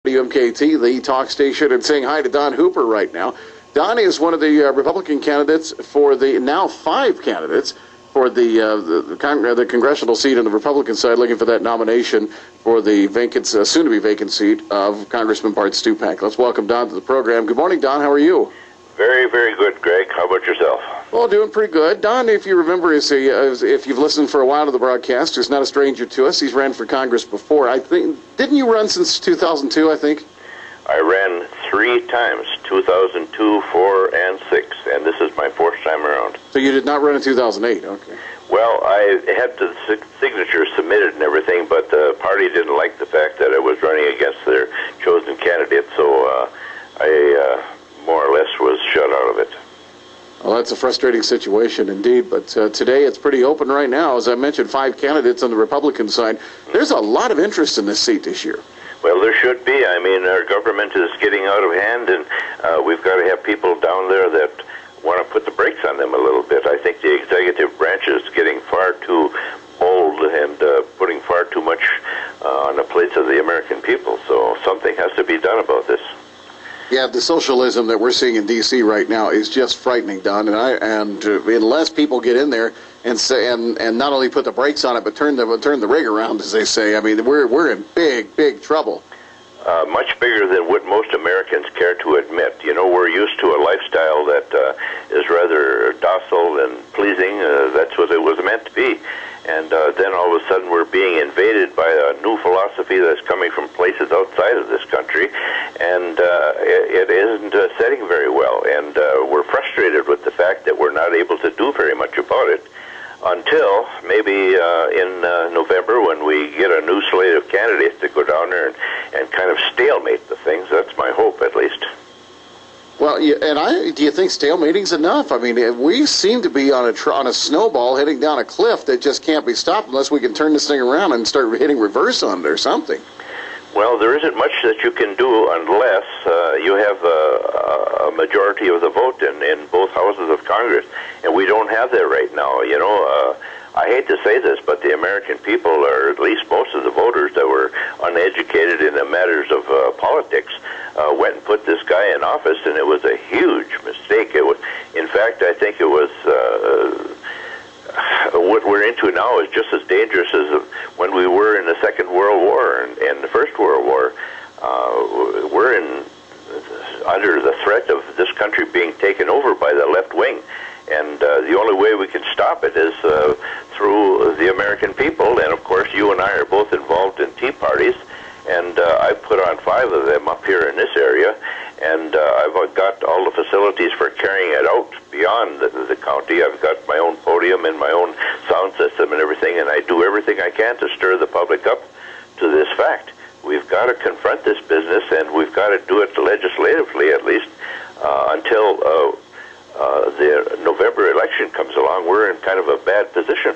WMKT, the talk station, and saying hi to Don Hooper right now. Don is one of the Republican candidates for the now 5 candidates for the congressional seat on the Republican side, looking for that nomination for the vacant, soon-to-be vacant seat of Congressman Bart Stupak. Let's welcome Don to the program. Good morning, Don. How are you? Very, very good, Greg. How about yourself? Well, doing pretty good. Don, if you remember, if you've listened for a while to the broadcast, is not a stranger to us. He's ran for Congress before. I think, didn't you run since 2002, I think? I ran 3 times, 2002, 4, and 6, and this is my 4th time around. So you did not run in 2008, okay. Well, I had the signatures submitted and everything, but the party didn't like the fact that I was running against their chosen candidate, so I more or less was shut out of it. Well, that's a frustrating situation indeed, but today it's pretty open right now. As I mentioned, 5 candidates on the Republican side. There's a lot of interest in this seat this year. Well, there should be. I mean, our government is getting out of hand, and we've got to have people down there that want to put the brakes on them a little bit. I think the executive branch is getting far too bold and putting far too much on the plates of the American people, so something has to be done about this. Yeah, the socialism that we're seeing in D.C. right now is just frightening, Don. And unless people get in there and say and not only put the brakes on it, but turn the rig around, as they say, I mean, we're in big trouble. Much bigger than what most Americans care to admit. You know, we're used to a lifestyle that is rather docile and pleasing. That's what it was meant to be. And then all of a sudden we're being invaded by a new philosophy that's coming from places outside of this country, and it isn't setting very well. And we're frustrated with the fact that we're not able to do very much about it until maybe in November, when we get a new slate of candidates to go down there and kind of stalemate the things. That's my hope, at least. Well, do you think stalemating's enough? I mean, we seem to be on a snowball heading down a cliff that just can't be stopped unless we can turn this thing around and start hitting reverse on it or something. Well, there isn't much that you can do unless you have a majority of the vote in both houses of Congress, and we don't have that right now. You know, I hate to say this, but the American people, or at least most of the voters that were uneducated in the matters of politics, went and put this guy in office, and it was a huge mistake. It was, in fact, I think it was what we're into now is just as dangerous as when we were in the Second World War and the First World War. We're under the threat of this country being taken over by the left wing. And the only way we can stop it is through the American people. And, of course, you and I are both involved in tea parties. And I've put on 5 of them up here in this area. And I've got all the facilities for carrying it out beyond the county. I've got my own podium and my own sound system and everything. And I do everything I can to stir the public up to this fact. We've got to confront this business, and we've got to do it legislatively, at least, until the November election comes along. We're in kind of a bad position.